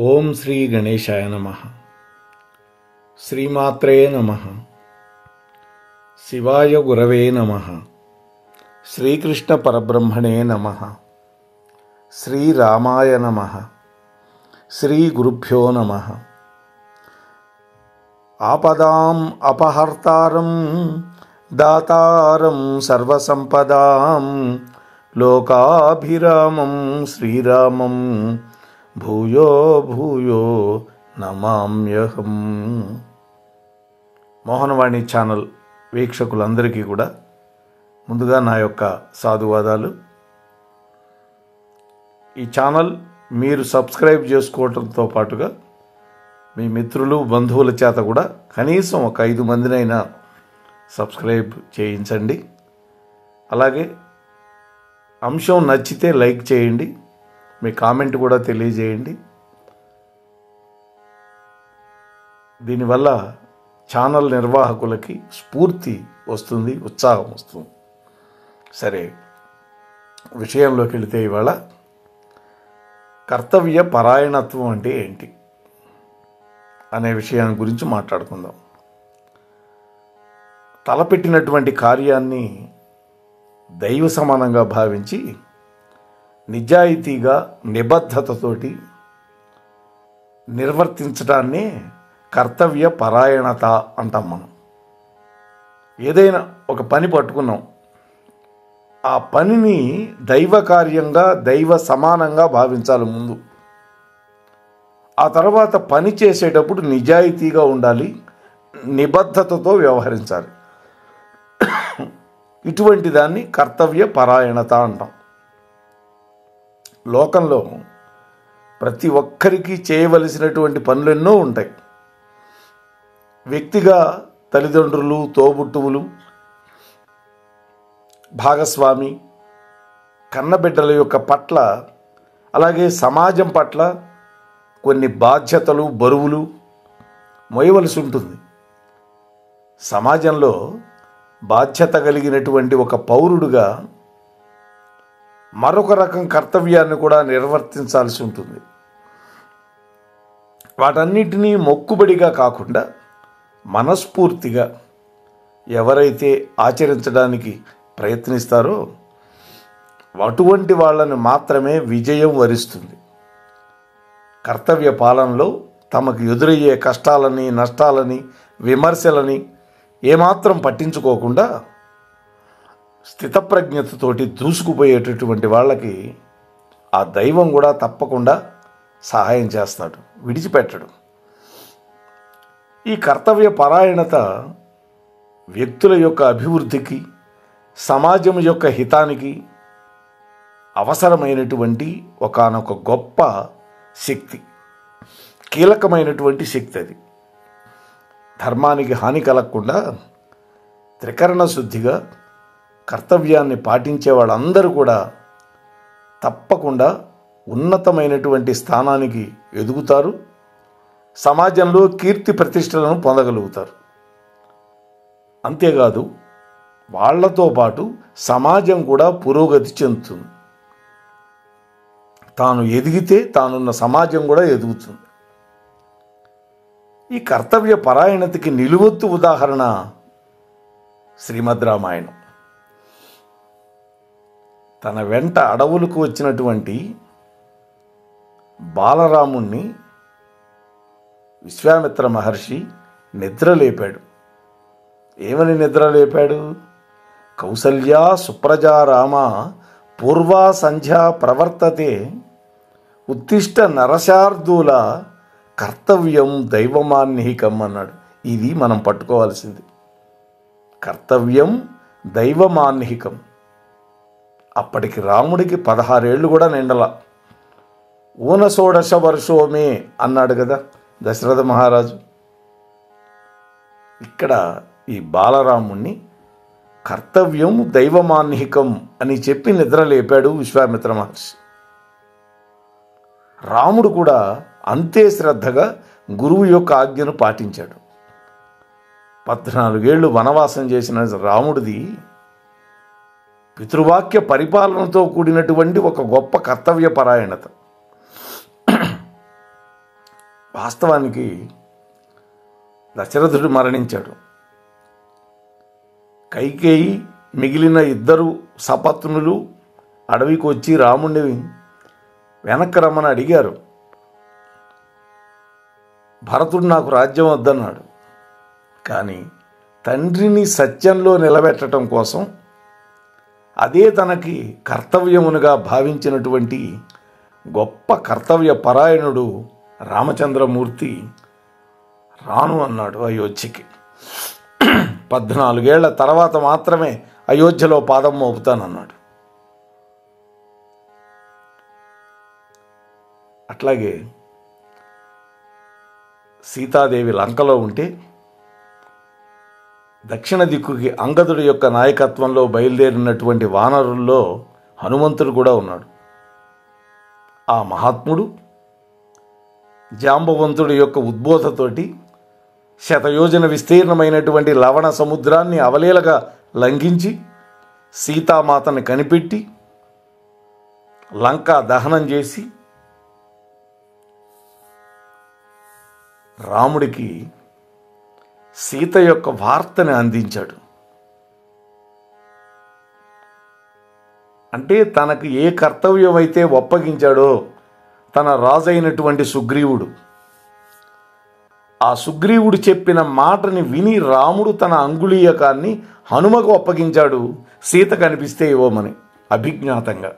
ఓం శ్రీ గణేశాయ నమః. శ్రీమాత్రే నమః. శివాయ గురవే నమః. శ్రీకృష్ణ పరబ్రహ్మణే నమః. శ్రీరామాయ నమః. శ్రీ గురుభ్యో నమః. ఆపదాం అపహర్తారం దాతారం సర్వసంపదాం లోకాభిరామం శ్రీరామం భూయో భూయో నమామ్యహం. మోహనవాణి ఛానల్ వీక్షకులందరికీ కూడా ముందుగా నా యొక్క సాధువాదాలు. ఈ ఛానల్ మీరు సబ్స్క్రైబ్ చేసుకోవడంతో పాటుగా మీ మిత్రులు బంధువుల చేత కూడా కనీసం ఒక 5 మందినైనా సబ్స్క్రైబ్ చేయించండి. అలాగే అంశం నచ్చితే లైక్ చేయండి, మీ కామెంట్ కూడా తెలియజేయండి. దీనివల్ల ఛానల్ నిర్వాహకులకి స్ఫూర్తి వస్తుంది, ఉత్సాహం వస్తుంది. సరే, విషయంలోకి వెళితే ఇవాళ కర్తవ్య పరాయణత్వం అంటే ఏంటి అనే విషయాన్ని గురించి మాట్లాడుకుందాం. తలపెట్టినటువంటి కార్యాన్ని దైవ సమానంగా భావించి నిజాయితీగా నిబద్ధతతోటి నిర్వర్తించడాన్నే కర్తవ్య పరాయణత అంటాం మనం. ఏదైనా ఒక పని పట్టుకున్నాం, ఆ పనిని దైవ కార్యంగా దైవ సమానంగా భావించాలి ముందు. ఆ తర్వాత పని చేసేటప్పుడు నిజాయితీగా ఉండాలి, నిబద్ధతతో వ్యవహరించాలి. ఇటువంటి దాన్ని కర్తవ్య పరాయణత అంటాం. లోకంలో ప్రతి ఒక్కరికి చేయవలసినటువంటి పనులు ఎన్నో ఉంటాయి. వ్యక్తిగా తల్లిదండ్రులు, తోబుట్టువులు, భాగస్వామి, కన్నబిడ్డల యొక్క పట్ల, అలాగే సమాజం పట్ల కొన్ని బాధ్యతలు, బరువులు మోయవలసి ఉంటుంది. సమాజంలో బాధ్యత కలిగినటువంటి ఒక పౌరుడుగా మరొక రకం కర్తవ్యాన్ని కూడా నిర్వర్తించాల్సి ఉంటుంది. వాటన్నిటినీ మొక్కుబడిగా కాకుండా మనస్ఫూర్తిగా ఎవరైతే ఆచరించడానికి ప్రయత్నిస్తారో అటువంటి వాళ్ళని మాత్రమే విజయం వరిస్తుంది. కర్తవ్య పాలనలో తమకు ఎదురయ్యే కష్టాలని, నష్టాలని, విమర్శలని ఏమాత్రం పట్టించుకోకుండా స్థితప్రజ్ఞతతోటి దూసుకుపోయేటటువంటి వాళ్ళకి ఆ దైవం కూడా తప్పకుండా సహాయం చేస్తాడు, విడిచిపెట్టడు. ఈ కర్తవ్య పరాయణత వ్యక్తుల యొక్క అభివృద్ధికి, సమాజం యొక్క హితానికి అవసరమైనటువంటి ఒకానొక గొప్ప శక్తి, కీలకమైనటువంటి శక్తి. అది ధర్మానికి హాని కలగకుండా త్రికరణ శుద్ధిగా కర్తవ్యాన్ని పాటించే వాళ్ళందరూ కూడా తప్పకుండా ఉన్నతమైనటువంటి స్థానానికి ఎదుగుతారు, సమాజంలో కీర్తి ప్రతిష్టలను పొందగలుగుతారు. అంతేకాదు, వాళ్లతో పాటు సమాజం కూడా పురోగతి చెందుతుంది. తాను ఎదిగితే తానున్న సమాజం కూడా ఎదుగుతుంది. ఈ కర్తవ్య పరాయణతకి నిలువెత్తు ఉదాహరణ శ్రీమద్ రామాయణం. తన వెంట అడవులకు వచ్చినటువంటి బాలరాముణ్ణి విశ్వామిత్ర మహర్షి నిద్రలేపాడు. ఏమని నిద్రలేపాడు? కౌసల్యా సుప్రజా రామ పూర్వా సంధ్యా ప్రవర్తతే ఉత్తిష్ట నరశార్దూల కర్తవ్యం దైవమాన్నిహికం అన్నాడు. ఇది మనం పట్టుకోవాల్సింది. కర్తవ్యం దైవమాన్నిహికం. అప్పటికి రాముడికి 16 ఏళ్ళు కూడా నిండల. ఊనషోడశ వర్షోమే అన్నాడు కదా దశరథ మహారాజు. ఇక్కడ ఈ బాలరాముణ్ణి కర్తవ్యం దైవమాన్నిహికం అని చెప్పి నిద్రలేపాడు విశ్వామిత్ర మహర్షి. రాముడు కూడా అంతే శ్రద్ధగా గురువు యొక్క ఆజ్ఞను పాటించాడు. 14 ఏళ్ళు వనవాసం చేసిన రాముడిది పితృవాక్య పరిపాలనతో కూడినటువంటి ఒక గొప్ప కర్తవ్య పరాయణత. వాస్తవానికి దశరథుడు మరణించాడు. కైకేయి మిగిలిన ఇద్దరు సపత్నులు అడవికి వచ్చి రాముడిని వెనక్కి రమ్మని అడిగారు. భరతుడు నాకు రాజ్యం వద్దన్నాడు. కానీ తండ్రిని సత్యంలో నిలబెట్టడం కోసం అదే తనకి కర్తవ్యమునుగా భావించినటువంటి గొప్ప కర్తవ్య పరాయణుడు రామచంద్రమూర్తి రాను అన్నాడు అయోధ్యకి. 14 ఏళ్ల తర్వాత మాత్రమే అయోధ్యలో పాదం మోపుతానన్నాడు. అట్లాగే సీతాదేవి లంకలో ఉంటే దక్షిణ దిక్కుకి అంగదుడి యొక్క నాయకత్వంలో బయలుదేరినటువంటి వానరుల్లో హనుమంతుడు కూడా ఉన్నాడు. ఆ మహాత్ముడు జాంబవంతుడి యొక్క ఉద్బోధతోటి శతయోజన విస్తీర్ణమైనటువంటి లవణ సముద్రాన్ని అవలీలగా లంఘించి సీతామాతని కనిపెట్టి లంక దహనం చేసి రాముడికి సీత యొక్క వార్తని అందించాడు. అంటే తనకు ఏ కర్తవ్యం అయితే ఒప్పగించాడో తన రాజైనటువంటి సుగ్రీవుడు, ఆ సుగ్రీవుడు చెప్పిన మాటని విని రాముడు తన అంగుళీయకాన్ని హనుమకు అప్పగించాడు, సీత కనిపిస్తే ఇవ్వమని అభిజ్ఞాతంగా.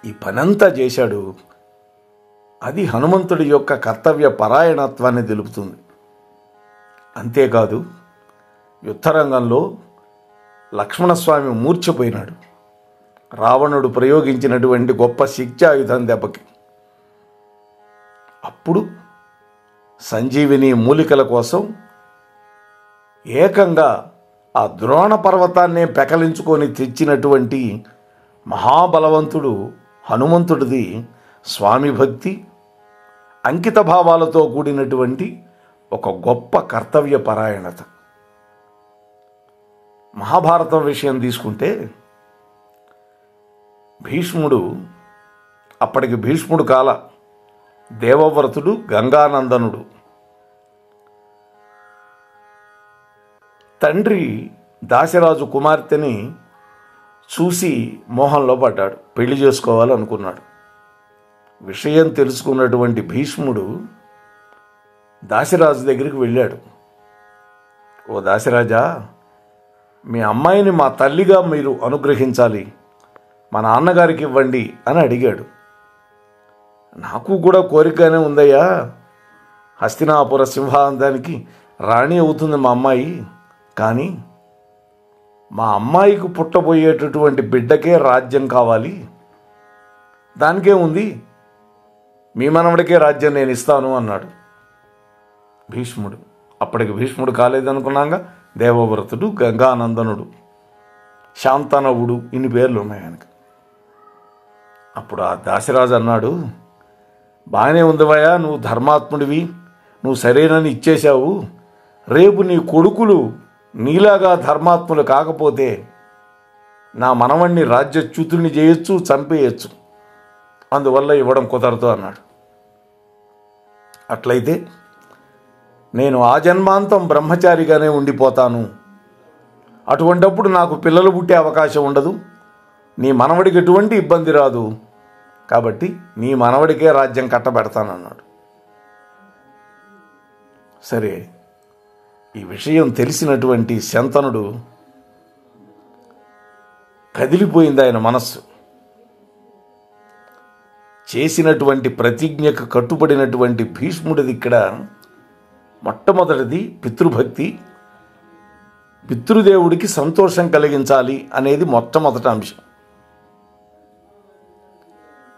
ఈ పనంతా చేశాడు. అది హనుమంతుడి యొక్క కర్తవ్య పరాయణత్వాన్ని తెలుపుతుంది. అంతేకాదు, యుద్ధరంగంలో లక్ష్మణస్వామి మూర్ఛపోయినాడు రావణుడు ప్రయోగించినటువంటి గొప్ప శిక్షాయుధం దెబ్బకి. అప్పుడు సంజీవిని మూలికల కోసం ఏకంగా ఆ ద్రోణ పర్వతాన్నే పెకలించుకొని తెచ్చినటువంటి మహాబలవంతుడు హనుమంతుడిది స్వామి భక్తి, అంకిత భావాలతో కూడినటువంటి ఒక గొప్ప కర్తవ్య పరాయణత. మహాభారతం విషయం తీసుకుంటే భీష్ముడు, అప్పటికి భీష్ముడు కాల దేవవ్రతుడు గంగానందనుడు, తండ్రి దాశరాజు కుమార్తెని చూసి మోహంలో పడ్డాడు, పెళ్లి చేసుకోవాలనుకున్నాడు. విషయం తెలుసుకున్నటువంటి భీష్ముడు దాశరాజు దగ్గరికి వెళ్ళాడు. ఓ దాశరాజా, మీ అమ్మాయిని మా తల్లిగా మీరు అనుగ్రహించాలి, మా నాన్నగారికి ఇవ్వండి అని అడిగాడు. నాకు కూడా కోరికనే ఉందయ్యా, హస్తినాపుర సింహాంతానికి రాణి అవుతుంది మా అమ్మాయి. కానీ మా అమ్మాయికి పుట్టబోయేటటువంటి బిడ్డకే రాజ్యం కావాలి, దానికే ఉంది, మీ మనవడికే రాజ్యం నేను ఇస్తాను అన్నాడు భీష్ముడు. అప్పటికి భీష్ముడు కాలేదనుకున్నాక దేవవ్రతుడు, గంగానందనుడు, శాంతనవుడు, ఇన్ని పేర్లు ఉన్నాయి ఆయనకు. అప్పుడు ఆ దాశరాజు అన్నాడు, బాగానే ఉందివయ్యా, నువ్వు ధర్మాత్ముడివి, నువ్వు సరేనని ఇచ్చేశావు. రేపు నీ కొడుకులు నీలాగా ధర్మాత్ములు కాకపోతే నా మనవణ్ణి రాజ్యచ్యుతుడిని చేయొచ్చు, చంపేయచ్చు, అందువల్ల ఇవ్వడం కుదరదు అన్నాడు. అట్లయితే నేను ఆజన్మాంతం బ్రహ్మచారిగానే ఉండిపోతాను, అటువంటప్పుడు నాకు పిల్లలు పుట్టే అవకాశం ఉండదు, నీ మనవడికి ఎటువంటి ఇబ్బంది రాదు, కాబట్టి నీ మనవడికే రాజ్యం కట్టబెడతానన్నాడు. సరే, ఈ విషయం తెలిసినటువంటి శంతనుడు కదిలిపోయింది ఆయన మనస్సు. చేసినటువంటి ప్రతిజ్ఞకు కట్టుబడినటువంటి భీష్ముడిది ఇక్కడ మొట్టమొదటిది పితృభక్తి, పితృదేవుడికి సంతోషం కలిగించాలి అనేది మొట్టమొదటి అంశం.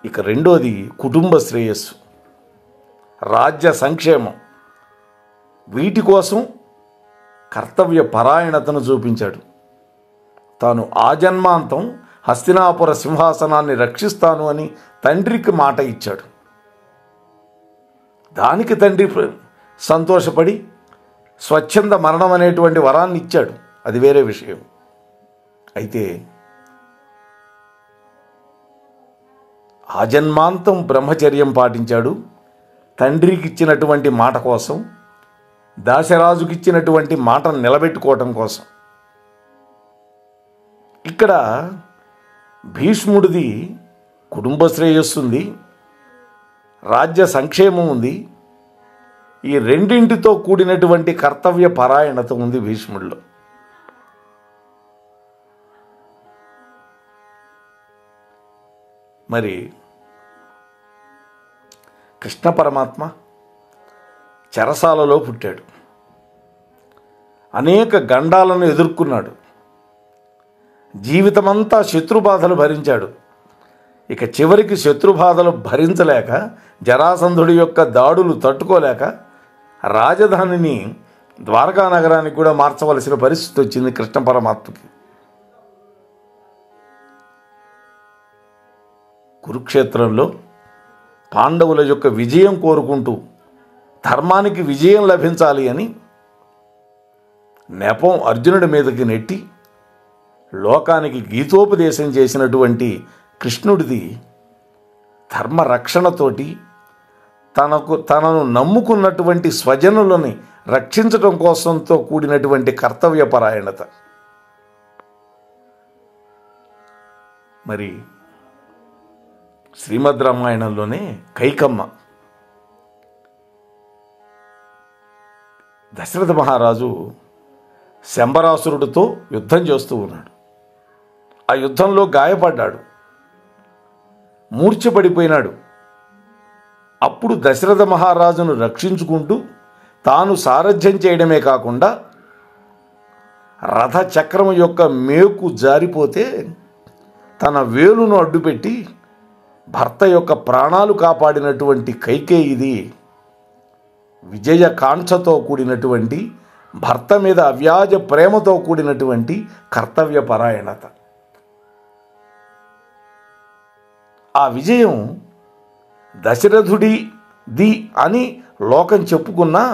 ఇక రెండోది కుటుంబ శ్రేయస్సు, రాజ్య సంక్షేమం. వీటి కోసం కర్తవ్య పరాయణతను చూపించాడు. తాను ఆజన్మాంతం హస్తినాపుర సింహాసనాన్ని రక్షిస్తాను అని తండ్రికి మాట ఇచ్చాడు. దానికి తండ్రి సంతోషపడి స్వచ్ఛంద మరణం అనేటువంటి వరాన్ని ఇచ్చాడు, అది వేరే విషయం. అయితే ఆజన్మాంతం బ్రహ్మచర్యం పాటించాడు, తండ్రికి ఇచ్చినటువంటి మాట కోసం, దాశరాజుకి ఇచ్చినటువంటి మాటను నిలబెట్టుకోవటం కోసం. ఇక్కడ భీష్ముడిది కుటుంబ శ్రేయస్సు ఉంది, రాజ్య సంక్షేమం ఉంది, ఈ రెండింటితో కూడినటువంటి కర్తవ్య పరాయణత ఉంది భీష్ముడిలో. మరి కృష్ణ పరమాత్మ చెరసాలలో పుట్టాడు, అనేక గండాలను ఎదుర్కొన్నాడు, జీవితమంతా శత్రుబాధలు భరించాడు. ఇక చివరికి శత్రుబాధలు భరించలేక, జరాసంధుడి యొక్క దాడులు తట్టుకోలేక రాజధానిని ద్వారకా నగరానికి కూడా మార్చవలసిన పరిస్థితి వచ్చింది కృష్ణ పరమాత్మకి. కురుక్షేత్రంలో పాండవుల యొక్క విజయం కోరుకుంటూ, ధర్మానికి విజయం లభించాలి అని నెపం అర్జునుడి మీదకి నెట్టి లోకానికి గీతోపదేశం చేసినటువంటి కృష్ణుడిది ధర్మరక్షణతోటి తనను నమ్ముకున్నటువంటి స్వజనులని రక్షించడం కోసంతో కూడినటువంటి కర్తవ్యపరాయణత. మరి శ్రీమద్ రామాయణంలోనే కైకమ్మ దశరథ మహారాజు శంబరాసురుడితో యుద్ధం చేస్తూ ఉన్నాడు. ఆ యుద్ధంలో గాయపడ్డాడు, మూర్ఛపడిపోయినాడు. అప్పుడు దశరథ మహారాజును రక్షించుకుంటూ తాను సారథ్యం చేయడమే కాకుండా రథచక్రం యొక్క మేకు జారిపోతే తన వేలును అడ్డుపెట్టి భర్త యొక్క ప్రాణాలు కాపాడినటువంటి కైకేయిది విజయకాంక్షతో కూడినటువంటి, భర్త మీద అవ్యాజ ప్రేమతో కూడినటువంటి కర్తవ్యపరాయణత. ఆ విజయం దశరథుడిది అని లోకం చెప్పుకున్నా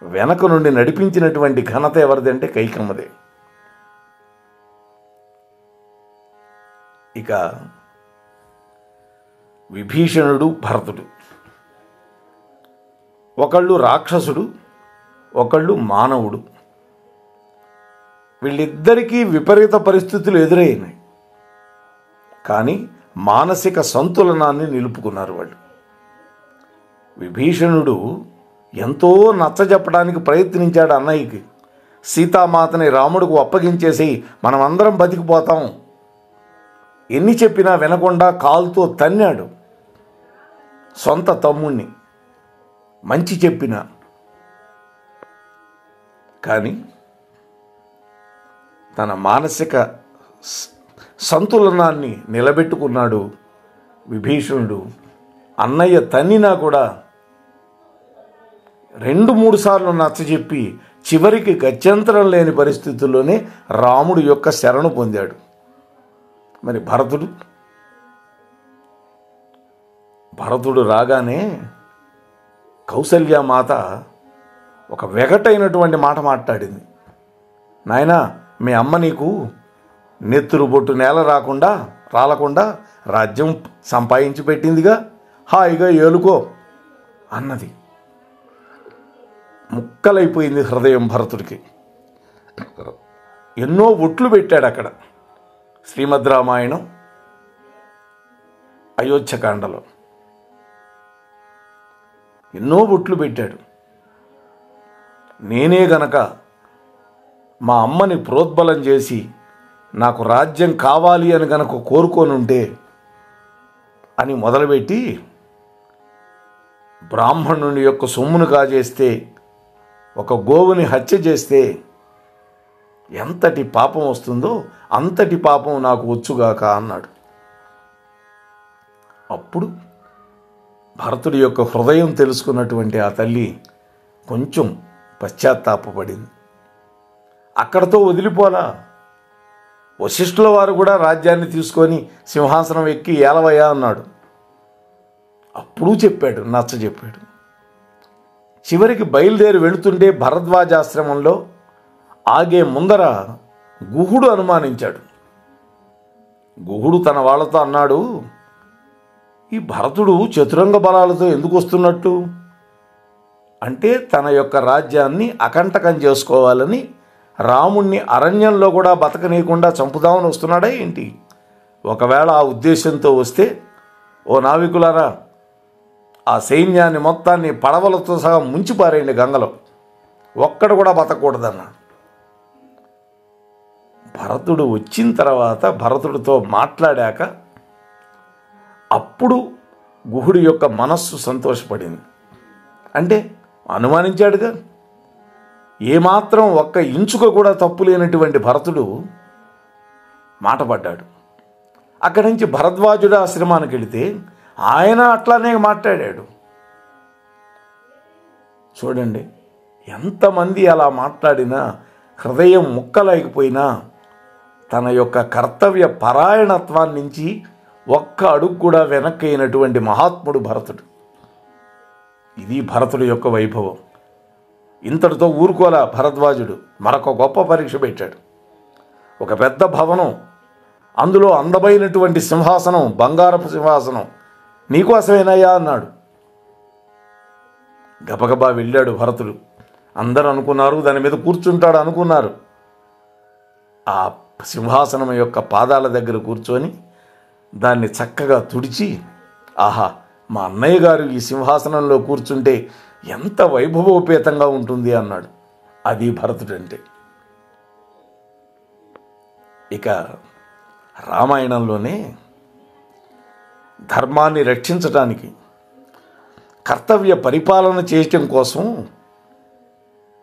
వెనక నుండి నడిపించినటువంటి ఘనత ఎవరిదంటే కైకమ్మదే. ఇక విభీషణుడు, భరతుడు, ఒకళ్ళు రాక్షసుడు, ఒకళ్ళు మానవుడు. వీళ్ళిద్దరికీ విపరీత పరిస్థితులు ఎదురైనాయి, కానీ మానసిక సంతులనాన్ని నిలుపుకున్నారు వాళ్ళు. విభీషణుడు ఎంతో నచ్చజెప్పడానికి ప్రయత్నించాడు అన్నయ్యకి. సీతామాతని రాముడికి అప్పగించేసి మనమందరం బతికిపోతాం ఎన్ని చెప్పినా వినకుండా కాలుతో తన్నాడు సొంత తమ్ముణ్ణి, మంచి చెప్పినా. కానీ తన మానసిక సంతులనాన్ని నిలబెట్టుకున్నాడు విభీషణుడు. అన్నయ్య తన్నినా కూడా 2-3 సార్లు నచ్చజెప్పి చివరికి గత్యంతరం లేని పరిస్థితుల్లోనే రాముడి యొక్క శరణు పొందాడు. మరి భరతుడు రాగానే కౌసల్యామాత ఒక వెగటైనటువంటి మాట మాట్లాడింది. నాయనా, మీ అమ్మ నీకు నెత్తురు బొట్టు నేల రాలకుండా రాజ్యం సంపాదించి పెట్టిందిగా, హాయిగా ఏలుకో అన్నది. ముక్కలైపోయింది హృదయం భరతుడికి. ఎన్నో ఒట్లు పెట్టాడు అక్కడ. శ్రీమద్ రామాయణం అయోధ్యకాండలో ఎన్నో బొట్లు పెట్టాడు. నేనే గనక మా అమ్మని ప్రోద్బలం చేసి నాకు రాజ్యం కావాలి అని గనక కోరుకోనుంటే అని మొదలుపెట్టి బ్రాహ్మణుని యొక్క సొమ్మును కాజేస్తే, ఒక గోవుని హత్య చేస్తే ఎంతటి పాపం వస్తుందో అంతటి పాపం నాకు వచ్చుగాక అన్నాడు. అప్పుడు భరతుడి యొక్క హృదయం తెలుసుకున్నటువంటి ఆ తల్లి కొంచెం పశ్చాత్తాపపడింది. అక్కడతో వదిలిపోలా. వశిష్ఠుల వారు కూడా రాజ్యాన్ని తీసుకొని సింహాసనం ఎక్కి ఏలవయ్యా అన్నాడు. అప్పుడు చెప్పాడు, నచ్చజెప్పాడు. చివరికి బయలుదేరి వెళుతుంటే భరద్వాజాశ్రమంలో ఆగే ముందర గుహుడు అనుమానించాడు. గుహుడు తన వాళ్ళతో అన్నాడు, ఈ భరతుడు చతురంగ బలాలతో ఎందుకు వస్తున్నట్టు అంటే తన యొక్క రాజ్యాన్ని అకంటకం చేసుకోవాలని రాముణ్ణి అరణ్యంలో కూడా బతకనీయకుండా చంపుదామని వస్తున్నాడా ఏంటి? ఒకవేళ ఆ ఉద్దేశంతో వస్తే, ఓ నావికులారా, ఆ సైన్యాన్ని మొత్తాన్ని పడవలతో సహా ముంచిపారేయండి గంగలో, ఒక్కడు కూడా బతకూడదన్నాడు. భరతుడు వచ్చిన తర్వాత భరతుడితో మాట్లాడాక అప్పుడు గుహుడి యొక్క మనస్సు సంతోషపడింది. అంటే అనుమానించాడుగా, ఏమాత్రం ఒక్క ఇంచుక కూడా తప్పు లేనటువంటి భరతుడు మాట పడ్డాడు. అక్కడి నుంచి భరద్వాజుడి ఆశ్రమానికి వెళితే ఆయన అట్లానే మాట్లాడాడు. చూడండి, ఎంతమంది అలా మాట్లాడినా హృదయం ముక్కలేకపోయినా తన యొక్క కర్తవ్య పరాయణత్వాన్ని నుంచి ఒక్క అడుగు కూడా వెనక్కి అయినటువంటి మహాత్ముడు భరతుడు. ఇది భరతుడి యొక్క వైభవం. ఇంతటితో ఊరుకోలా భరద్వాజుడు, మరొక గొప్ప పరీక్ష పెట్టాడు. ఒక పెద్ద భవనం, అందులో అందమైనటువంటి సింహాసనం, బంగారపు సింహాసనం నీకోసమేనయ్యా అన్నాడు. గబగబా వెళ్ళాడు భరతుడు. అందరూ అనుకున్నారు దాని మీద కూర్చుంటాడు అనుకున్నారు. ఆ సింహాసనం యొక్క పాదాల దగ్గర కూర్చొని దాన్ని చక్కగా తుడిచి, ఆహా, మా అన్నయ్య గారు ఈ సింహాసనంలో కూర్చుంటే ఎంత వైభవోపేతంగా ఉంటుంది అన్నాడు. అది భరతుడంటే. ఇక రామాయణంలోనే ధర్మాన్ని రక్షించటానికి కర్తవ్య పరిపాలన చేయటం కోసం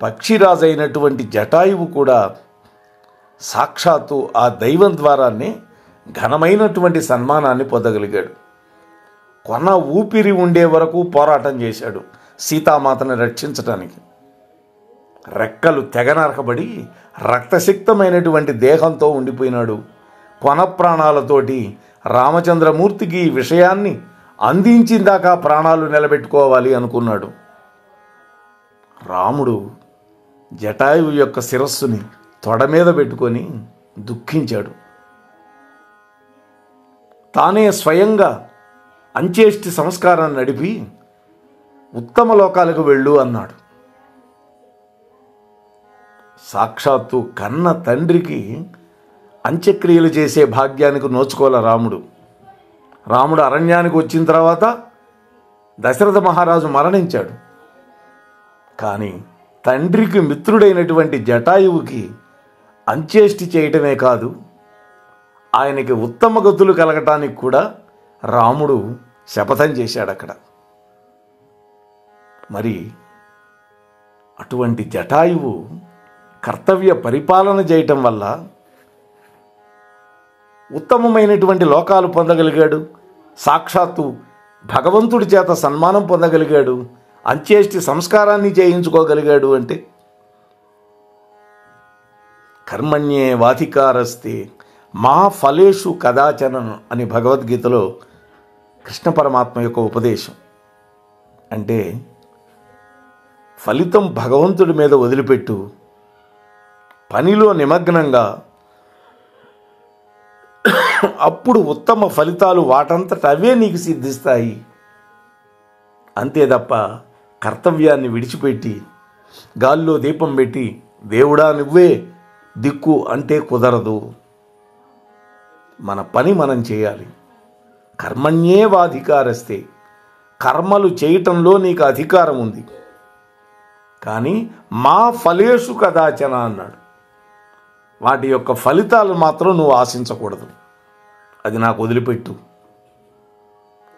పక్షిరాజు అయినటువంటి జటాయువు కూడా సాక్షాత్తు ఆ దైవం ద్వారానే ఘనమైనటువంటి సన్మానాన్ని పొందగలిగాడు. కొన ఊపిరి ఉండే వరకు పోరాటం చేశాడు సీతామాతను రక్షించటానికి. రెక్కలు తెగనరకబడి రక్తసిక్తమైనటువంటి దేహంతో ఉండిపోయినాడు. కొన ప్రాణాలతోటి రామచంద్రమూర్తికి ఈ విషయాన్ని అందించిందాకా ప్రాణాలు నిలబెట్టుకోవాలి అనుకున్నాడు. రాముడు జటాయువు యొక్క శిరస్సుని తొడ మీద పెట్టుకొని దుఃఖించాడు. తానే స్వయంగా అంత్యేష్టి సంస్కారాన్ని నడిపి ఉత్తమ లోకాలకు వెళ్ళు అన్నాడు. సాక్షాత్తు కన్న తండ్రికి అంత్యక్రియలు చేసే భాగ్యానికి నోచుకోలే రాముడు. రాముడు అరణ్యానికి వచ్చిన తర్వాత దశరథ మహారాజు మరణించాడు. కానీ తండ్రికి మిత్రుడైనటువంటి జటాయువుకి అంత్యేష్టి చేయటమే కాదు, ఆయనకి ఉత్తమ గతులు కలగటానికి కూడా రాముడు శపథం చేశాడు అక్కడ. మరి అటువంటి జటాయువు కర్తవ్య పరిపాలన చేయటం వల్ల ఉత్తమమైనటువంటి లోకాలు పొందగలిగాడు. సాక్షాత్తు భగవంతుడి చేత సన్మానం పొందగలిగాడు. అంత్యేష్టి సంస్కారాన్ని చేయించుకోగలిగాడు. అంటే కర్మణ్యే వాధికారస్తే మా ఫలేషు కదాచన అని భగవద్గీతలో కృష్ణ పరమాత్మ యొక్క ఉపదేశం. అంటే ఫలితం భగవంతుడి మీద వదిలిపెట్టు, పనిలో నిమగ్నంగా, అప్పుడు ఉత్తమ ఫలితాలు వాటంతట అవే నీకు సిద్ధిస్తాయి. అంతే తప్ప కర్తవ్యాన్ని విడిచిపెట్టి గాల్లో దీపం పెట్టి దేవుడా నువ్వే దిక్కు అంటే కుదరదు. మన పని మనం చేయాలి. కర్మణ్యేవాధికారస్తే, కర్మలు చేయటంలో నీకు అధికారం ఉంది. కానీ మా ఫలేషు కదాచన అన్నాడు. వాటి యొక్క ఫలితాలు మాత్రం నువ్వు ఆశించకూడదు. అది నాకు వదిలిపెట్టు.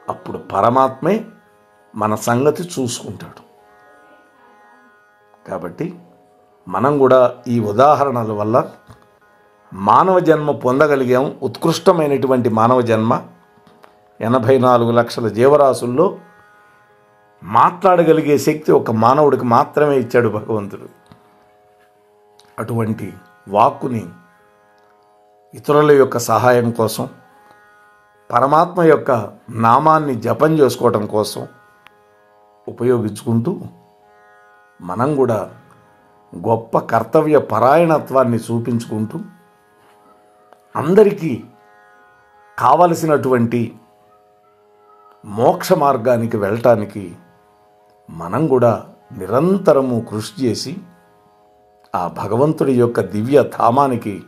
అప్పుడు పరమాత్మే మన సంగతి చూసుకుంటాడు. కాబట్టి మనం కూడా ఈ ఉదాహరణల వల్ల మానవ జన్మ పొందగలిగాం. ఉత్కృష్టమైనటువంటి మానవ జన్మ. 84 లక్షల జీవరాశుల్లో మాట్లాడగలిగే శక్తి ఒక మానవుడికి మాత్రమే ఇచ్చాడు భగవంతుడు. అటువంటి వాక్కుని ఇతరుల యొక్క సహాయం కోసం, పరమాత్మ యొక్క నామాన్ని జపం చేసుకోవటం కోసం ఉపయోగించుకుంటూ మనం కూడా గొప్ప కర్తవ్య పరాయణత్వాన్ని చూపించుకుంటూ అందరికీ కావలసినటువంటి మోక్ష మార్గానికి వెళ్ళటానికి మనం కూడా నిరంతరము కృషి చేసి ఆ భగవంతుడి యొక్క దివ్య ధామానికి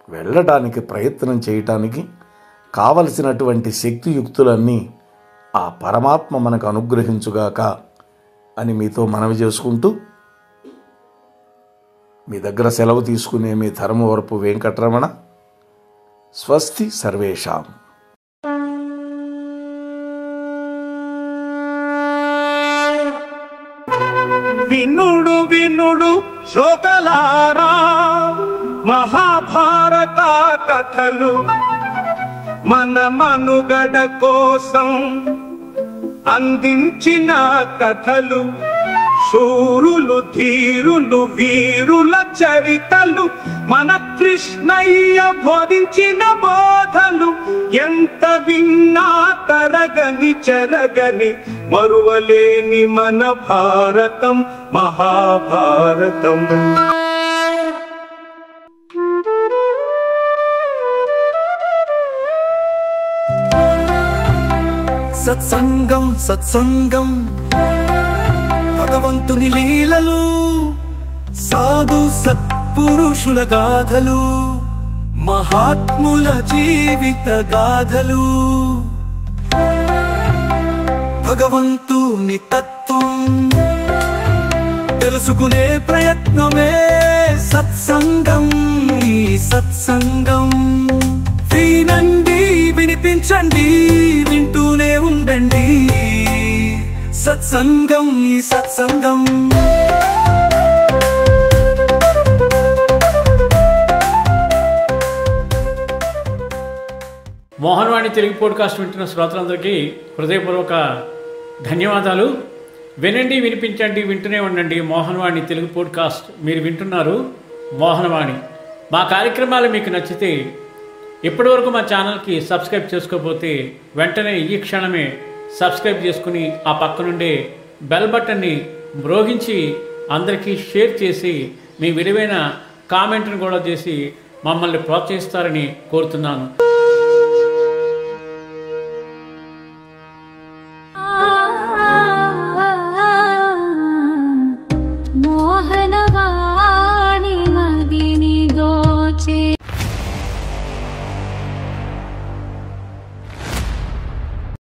వెళ్ళటానికి ప్రయత్నం చేయటానికి కావలసినటువంటి శక్తియుక్తులన్నీ ఆ పరమాత్మ మనకు అనుగ్రహించుగాక అని మీతో మనవి చేసుకుంటూ మీ దగ్గర సెలవు తీసుకునే మీ ధర్మవరపు వెంకటరమణ. స్వస్తి సర్వేషాం. వినుడు వినుడు శ్రోతలారా, మహాభారత కథలు మన మనుగడ కోసం అందించిన కథలు. శూరులు ధీరులు వీరుల చరితలు, మన కృష్ణయ్య బోధించిన బోధలు. ఎంత విన్నా తరగని చెరగని మరువలేని మన భారతం మహాభారతం. సత్సంగం సత్సంగం భగవంతుని లీలలు, సాధు సత్పురుషుల గాథలు, మహాత్ముల జీవిత గాథలు. భగవంతుని తత్వం తెలుసుకునే ప్రయత్నమే సత్సంగం. ఈ సత్సంగం వినండి, వినిపించండి, వింటూనే ఉండండి. సత్సంగం ఈ సత్సంగం. మోహన్వాణి తెలుగు పోడ్కాస్ట్ వింటున్న శ్రోతలందరికీ హృదయపూర్వక ధన్యవాదాలు. వినండి, వినిపించండి, వింటూనే ఉండండి. మోహన్వాణి తెలుగు పోడ్కాస్ట్ మీరు వింటున్నారు. మోహన్వాణి. మా కార్యక్రమాలు మీకు నచ్చితే ఇప్పటివరకు మా ఛానల్కి సబ్స్క్రైబ్ చేసుకోకపోతే వెంటనే ఈ క్షణమే సబ్స్క్రైబ్ చేసుకుని ఆ పక్క నుండే బెల్ బటన్ని మ్రోగించి అందరికీ షేర్ చేసి మీ విలువైన కామెంట్ను కూడా చేసి మమ్మల్ని ప్రోత్సహిస్తారని కోరుతున్నాను.